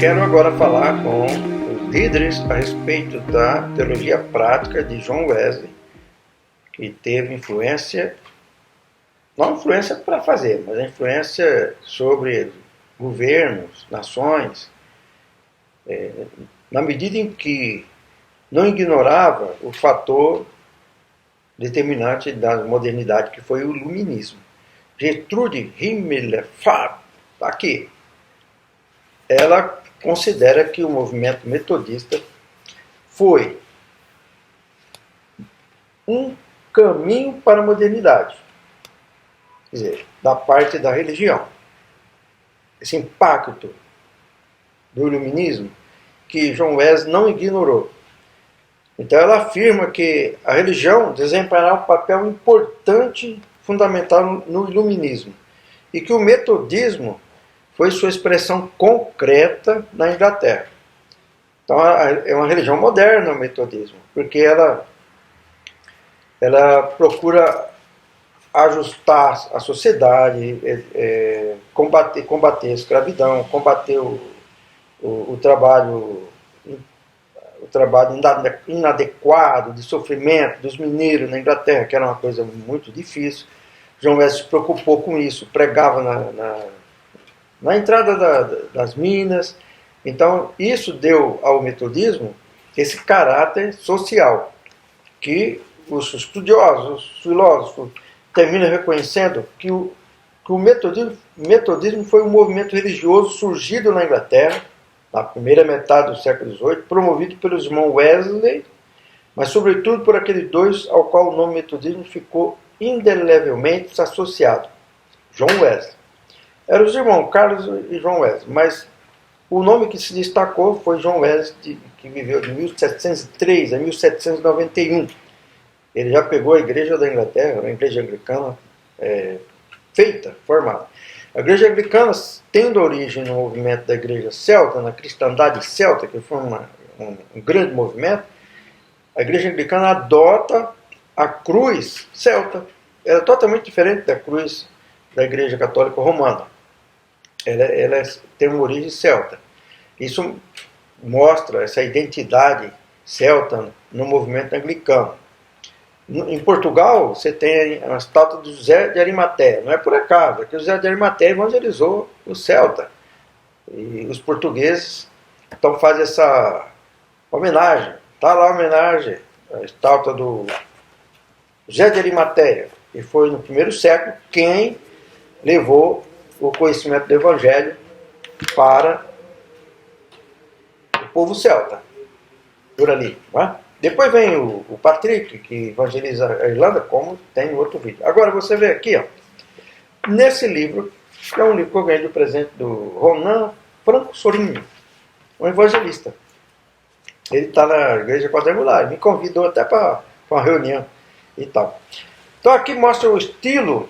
Quero agora falar com os líderes a respeito da teologia prática de John Wesley, que teve influência, não influência para fazer, mas a influência sobre governos, nações, na medida em que não ignorava o fator determinante da modernidade, que foi o iluminismo. Gertrude Himmelfarb, aqui, ela considera que o movimento metodista foi um caminho para a modernidade, quer dizer, da parte da religião. Esse impacto do iluminismo que John Wesley não ignorou. Então ela afirma que a religião desempenhará um papel importante, fundamental no iluminismo, e que o metodismo foi sua expressão concreta na Inglaterra. Então é uma religião moderna o metodismo, porque ela procura ajustar a sociedade, combater a escravidão, combater o trabalho inadequado, de sofrimento dos mineiros na Inglaterra, que era uma coisa muito difícil. John Wesley se preocupou com isso, pregava na entrada das minas. Então, isso deu ao metodismo esse caráter social, que os estudiosos, os filósofos, terminam reconhecendo que o metodismo foi um movimento religioso surgido na Inglaterra, na primeira metade do século XVIII, promovido pelos irmãos Wesley, mas sobretudo por aqueles dois ao qual o nome metodismo ficou indelevelmente associado, John Wesley. Eram os irmãos Carlos e John Wesley, mas o nome que se destacou foi John Wesley, que viveu de 1703 a 1791. Ele já pegou a igreja da Inglaterra, a igreja anglicana, formada. A igreja anglicana, tendo origem no movimento da igreja celta, na cristandade celta, que foi um grande movimento, a igreja anglicana adota a cruz celta. Ela é totalmente diferente da cruz da igreja católica romana. Ela tem uma origem celta. Isso mostra essa identidade celta no movimento anglicano. Em Portugal, você tem a estátua de José de Arimateia. Não é por acaso, é que o José de Arimateia evangelizou o celta. E os portugueses então fazem essa homenagem. Está lá a homenagem, a estátua do José de Arimateia. E foi no primeiro século quem levou o conhecimento do Evangelho para o povo celta, por ali. Não é? Depois vem o Patrick, que evangeliza a Irlanda, como tem no outro vídeo. Agora você vê aqui, ó, nesse livro, que é um livro que eu ganhei de presente do Ronan Franco Sorinho, um evangelista. Ele está na Igreja Quadrangular, me convidou até para uma reunião e tal. Então aqui mostra o estilo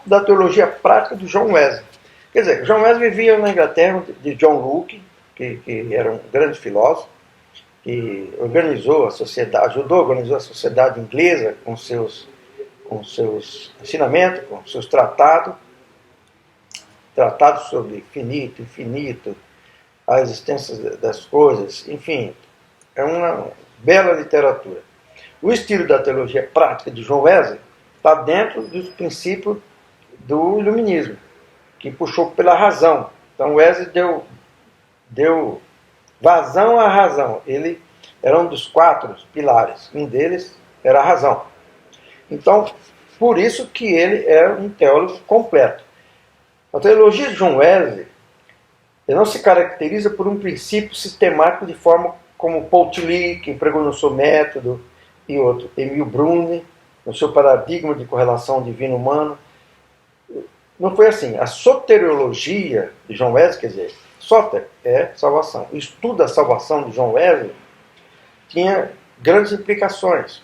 da teologia prática de John Wesley. Quer dizer, John Wesley vivia na Inglaterra de John Locke, que era um grande filósofo, que organizou a sociedade, ajudou a organizar a sociedade inglesa com seus ensinamentos, com seus tratados sobre finito, infinito, a existência das coisas, enfim, é uma bela literatura. O estilo da teologia prática de John Wesley está dentro dos princípios do iluminismo, que puxou pela razão. Então Wesley deu vazão à razão. Ele era um dos 4 pilares. Um deles era a razão. Então, por isso que ele era um teólogo completo. A teologia de John Wesley não se caracteriza por um princípio sistemático de forma como Paul Tillich, que empregou no seu método, e outro, Emil Brunner, no seu paradigma de correlação divino-humano. Não foi assim. A soteriologia de John Wesley, quer dizer, soter é salvação. O estudo da salvação de John Wesley tinha grandes implicações.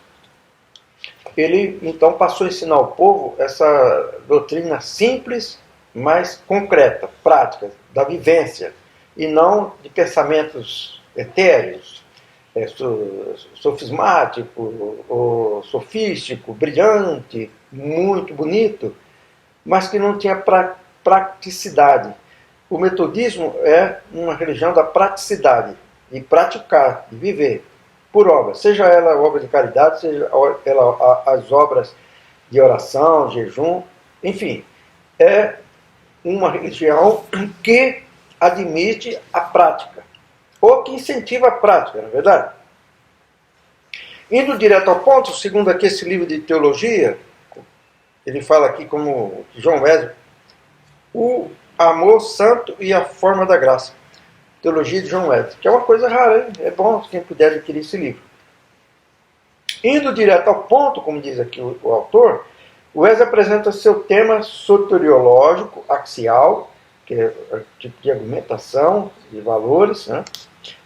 Ele, então, passou a ensinar ao povo essa doutrina simples, mas concreta, prática, da vivência, e não de pensamentos etéreos, sofismático, ou sofístico, brilhante, muito bonito, mas que não tinha praticidade. o metodismo é uma religião da praticidade, de praticar, de viver, por obra, seja ela obra de caridade, seja ela as obras de oração, jejum, enfim, é uma religião que admite a prática, ou que incentiva a prática, não é verdade? Indo direto ao ponto, segundo aqui esse livro de teologia, ele fala aqui como John Wesley, o amor santo e a forma da graça. Teologia de John Wesley, que é uma coisa rara, hein? É bom quem puder adquirir esse livro. Indo direto ao ponto, como diz aqui o autor, Wesley apresenta seu tema soteriológico, axial, que é o tipo de argumentação, de valores, né?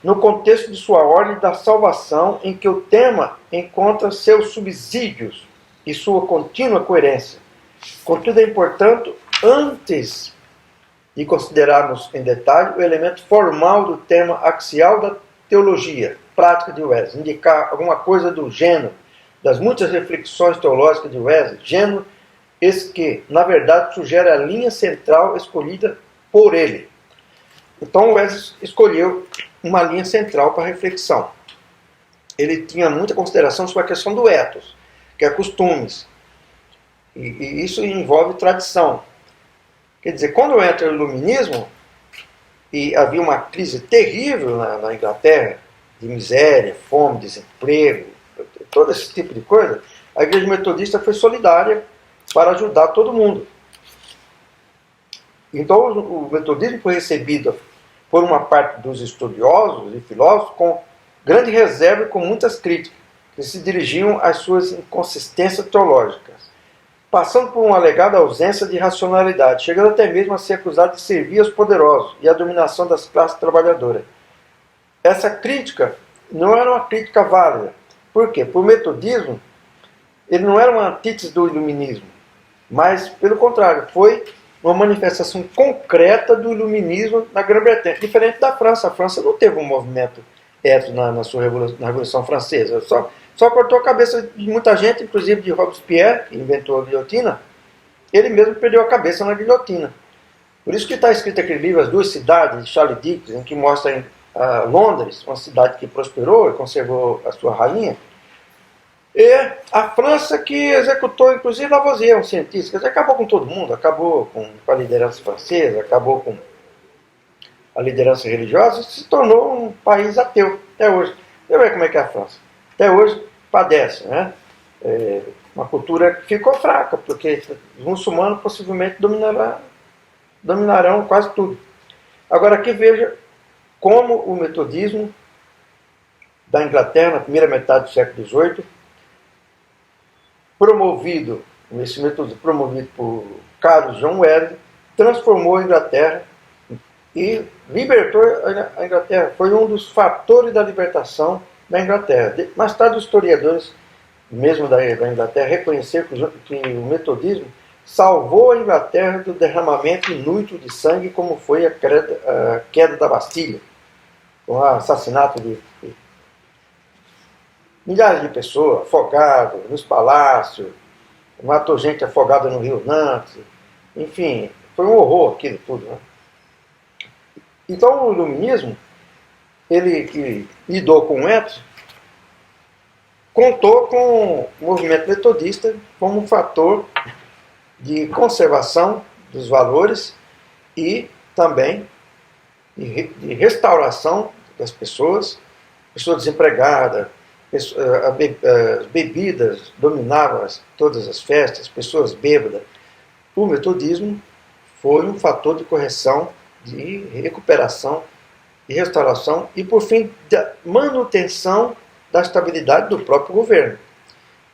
No contexto de sua ordem da salvação, em que o tema encontra seus subsídios e sua contínua coerência. Contudo, é importante, antes de considerarmos em detalhe o elemento formal do tema axial da teologia prática de Wesley, indicar alguma coisa do gênero das muitas reflexões teológicas de Wesley, gênero esse que, na verdade, sugere a linha central escolhida por ele. Então, Wesley escolheu uma linha central para a reflexão. Ele tinha muita consideração sobre a questão do ethos, que é costumes. E isso envolve tradição. Quer dizer, quando entra o iluminismo, e havia uma crise terrível na Inglaterra, de miséria, fome, desemprego, todo esse tipo de coisa, a Igreja Metodista foi solidária para ajudar todo mundo. Então o metodismo foi recebido por uma parte dos estudiosos e filósofos com grande reserva e com muitas críticas, que se dirigiam às suas inconsistências teológicas, passando por uma alegada ausência de racionalidade, chegando até mesmo a ser acusado de servir aos poderosos e à dominação das classes trabalhadoras. Essa crítica não era uma crítica válida. Por quê? Por metodismo, ele não era uma antítese do iluminismo, mas, pelo contrário, foi uma manifestação concreta do iluminismo na Grã-Bretanha, diferente da França. A França não teve um movimento ético na sua na Revolução Francesa, só cortou a cabeça de muita gente, inclusive de Robespierre, que inventou a guilhotina. Ele mesmo perdeu a cabeça na guilhotina. Por isso que está escrito aquele livro, As Duas Cidades, de Charles Dickens, em que mostra Londres, uma cidade que prosperou e conservou a sua rainha, e a França que executou, inclusive, Lavoisier, um cientista. Quer dizer, acabou com todo mundo, acabou com a liderança francesa, acabou com a liderança religiosa, e se tornou um país ateu, até hoje. Você vê como é que é a França. Até hoje padece, né? Uma cultura que ficou fraca, porque os muçulmanos possivelmente dominarão quase tudo. Agora aqui veja como o metodismo da Inglaterra, na primeira metade do século XVIII, esse metodismo promovido por Carlos John Wesley, transformou a Inglaterra e libertou a Inglaterra. Foi um dos fatores da libertação da Inglaterra. Mais tarde, os historiadores, mesmo da Inglaterra, reconheceram que o metodismo salvou a Inglaterra do derramamento inútil de sangue, como foi a queda da Bastilha, com o assassinato de milhares de pessoas afogadas nos palácios, matou gente afogada no Rio Nantes, enfim, foi um horror aquilo tudo, né? Então o iluminismo, ele que lidou com o ethos, contou com o movimento metodista como um fator de conservação dos valores e também de restauração das pessoas desempregadas, as bebidas dominavam todas as festas, pessoas bêbadas. O metodismo foi um fator de correção, de recuperação e restauração e, por fim, da manutenção da estabilidade do próprio governo.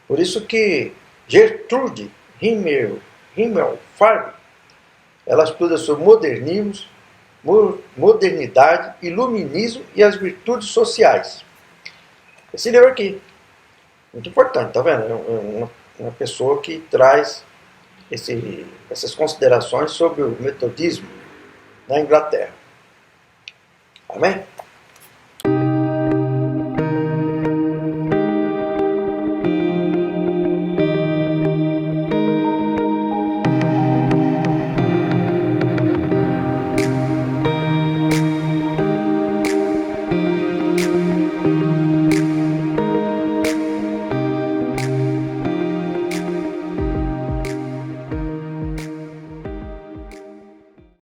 Por isso que Gertrude Himmelfarb, ela estuda sobre modernismo, modernidade, iluminismo e as virtudes sociais. Esse livro aqui, muito importante, tá vendo? É uma pessoa que traz essas considerações sobre o metodismo na Inglaterra. Amém?